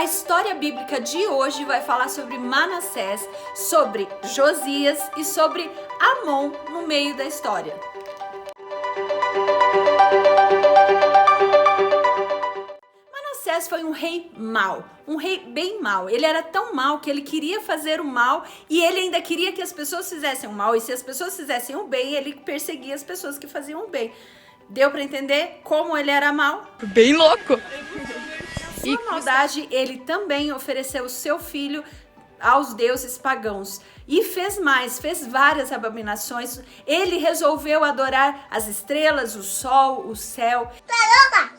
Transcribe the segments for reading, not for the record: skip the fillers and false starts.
A história bíblica de hoje vai falar sobre Manassés, sobre Josias e sobre Amon no meio da história. Manassés foi um rei mau, um rei bem mau. Ele era tão mau que ele queria fazer o mal e ele ainda queria que as pessoas fizessem o mal. E se as pessoas fizessem o bem, ele perseguia as pessoas que faziam o bem. Deu para entender como ele era mau? Bem louco! E com maldade, ele também ofereceu o seu filho aos deuses pagãos. E fez mais, fez várias abominações. Ele resolveu adorar as estrelas, o sol, o céu. Caramba!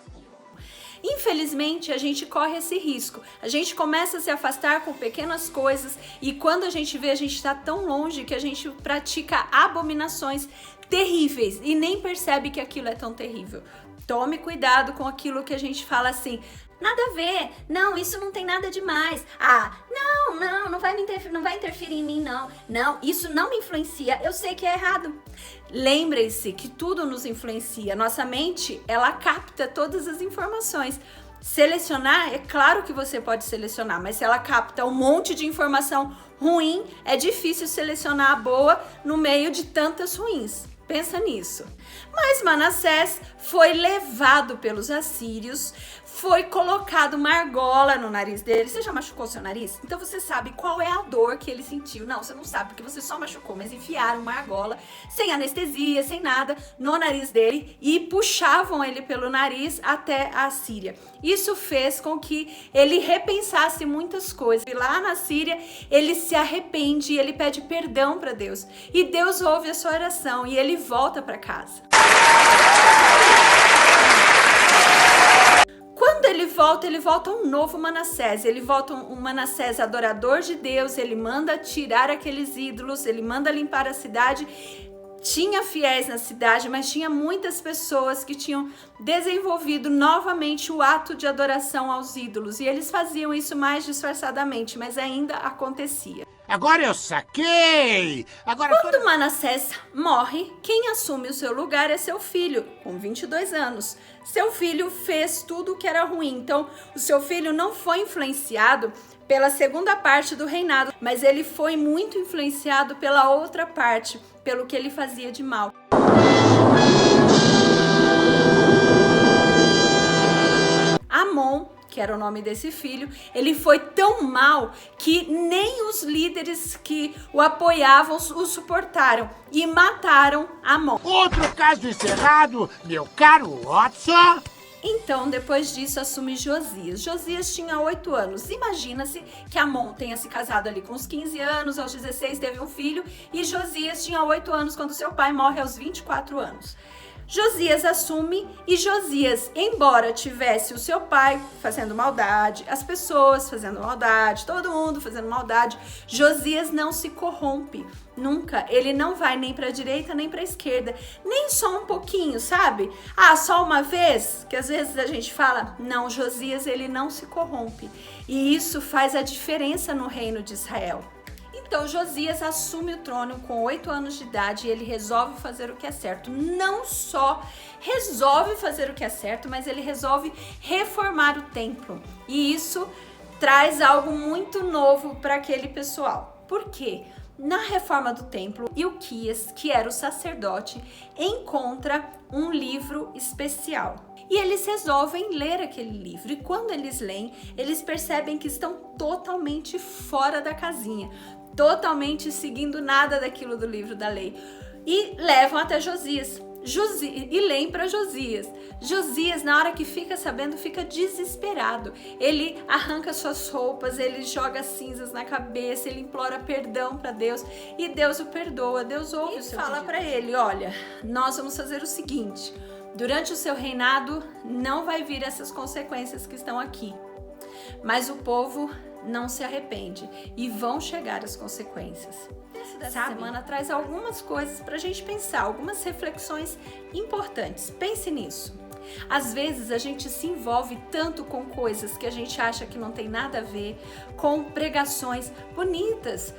Infelizmente, a gente corre esse risco. A gente começa a se afastar com pequenas coisas e quando a gente vê, a gente está tão longe que a gente pratica abominações terríveis e nem percebe que aquilo é tão terrível. Tome cuidado com aquilo que a gente fala assim, nada a ver, não, isso não tem nada demais. Não vai interferir em mim, não. Não, isso não me influencia, eu sei que é errado. Lembre-se que tudo nos influencia, nossa mente, ela capta todas as informações. Selecionar, é claro que você pode selecionar, mas se ela capta um monte de informação ruim, é difícil selecionar a boa no meio de tantas ruins. Pensa nisso. Mas Manassés foi levado pelos assírios, foi colocado uma argola no nariz dele. Você já machucou seu nariz? Então você sabe qual é a dor que ele sentiu. Não, você não sabe porque você só machucou, mas enfiaram uma argola, sem anestesia, sem nada, no nariz dele e puxavam ele pelo nariz até a Síria. Isso fez com que ele repensasse muitas coisas. E lá na Síria, ele se arrepende e ele pede perdão para Deus. E Deus ouve a sua oração e ele volta para casa. Quando ele volta um novo Manassés, ele volta um Manassés adorador de Deus, ele manda tirar aqueles ídolos, ele manda limpar a cidade. Tinha fiéis na cidade, mas tinha muitas pessoas que tinham desenvolvido novamente o ato de adoração aos ídolos. E eles faziam isso mais disfarçadamente, mas ainda acontecia. Agora eu saquei! Quando Manassés morre, quem assume o seu lugar é seu filho, com 22 anos. Seu filho fez tudo o que era ruim, então o seu filho não foi influenciado pela segunda parte do reinado, mas ele foi muito influenciado pela outra parte, pelo que ele fazia de mal. Amon, que era o nome desse filho, ele foi tão mal que nem os líderes que o apoiavam o suportaram e mataram Amon. Outro caso encerrado, meu caro Watson. Então, depois disso, assume Josias. Josias tinha 8 anos. Imagina-se que Amon tenha se casado ali com uns 15 anos, aos 16 teve um filho, e Josias tinha 8 anos quando seu pai morre aos 24 anos. Josias assume e Josias, embora tivesse o seu pai fazendo maldade, as pessoas fazendo maldade, todo mundo fazendo maldade, Josias não se corrompe, nunca. Ele não vai nem para a direita nem para a esquerda, nem só um pouquinho, sabe? Só uma vez, que às vezes a gente fala, não, Josias ele não se corrompe. E isso faz a diferença no reino de Israel. Então Josias assume o trono com 8 anos de idade e ele resolve fazer o que é certo. Não só resolve fazer o que é certo, mas ele resolve reformar o templo. E isso traz algo muito novo para aquele pessoal. Por quê? Na reforma do templo, Ilquias, que era o sacerdote, encontra um livro especial. E eles resolvem ler aquele livro. E quando eles leem, eles percebem que estão totalmente fora da casinha. Totalmente seguindo nada daquilo do livro da lei. E levam até Josias. E leem para Josias. Josias, na hora que fica sabendo, fica desesperado. Ele arranca suas roupas, ele joga cinzas na cabeça, ele implora perdão para Deus e Deus o perdoa. Deus ouve o seu pedido. Fala para ele, olha, nós vamos fazer o seguinte, durante o seu reinado não vai vir essas consequências que estão aqui, mas o povo não se arrepende e vão chegar as consequências. Essa semana traz algumas coisas para a gente pensar, algumas reflexões importantes. Pense nisso. Às vezes a gente se envolve tanto com coisas que a gente acha que não tem nada a ver, com pregações bonitas,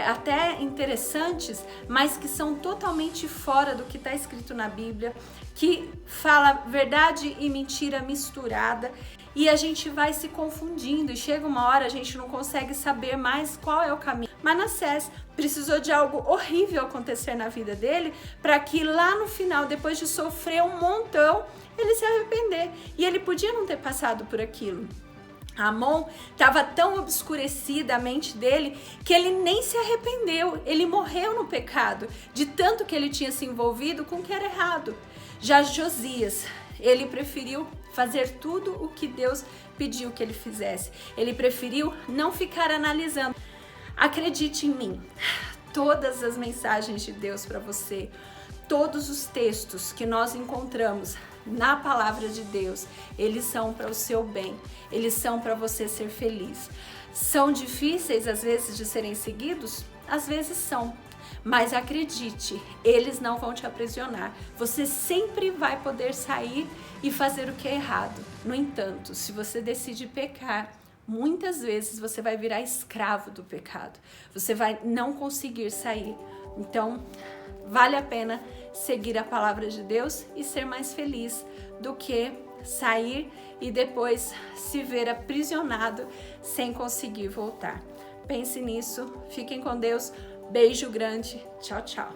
até interessantes, mas que são totalmente fora do que está escrito na Bíblia, que fala verdade e mentira misturada. e a gente vai se confundindo e chega uma hora a gente não consegue saber mais qual é o caminho. Manassés precisou de algo horrível acontecer na vida dele para que lá no final, depois de sofrer um montão, ele se arrepender. E ele podia não ter passado por aquilo. Amon estava tão obscurecida a mente dele que ele nem se arrependeu, ele morreu no pecado, de tanto que ele tinha se envolvido com o que era errado. Já Josias, ele preferiu fazer tudo o que Deus pediu que ele fizesse, ele preferiu não ficar analisando. Acredite em mim, todas as mensagens de Deus para você, todos os textos que nós encontramos na palavra de Deus, eles são para o seu bem, eles são para você ser feliz. São difíceis às vezes de serem seguidos? Às vezes são, mas acredite, eles não vão te aprisionar. Você sempre vai poder sair e fazer o que é errado. No entanto, se você decide pecar, muitas vezes você vai virar escravo do pecado. Você vai não conseguir sair. Então, vale a pena seguir a palavra de Deus e ser mais feliz do que sair e depois se ver aprisionado sem conseguir voltar. Pense nisso, fiquem com Deus, beijo grande, tchau, tchau.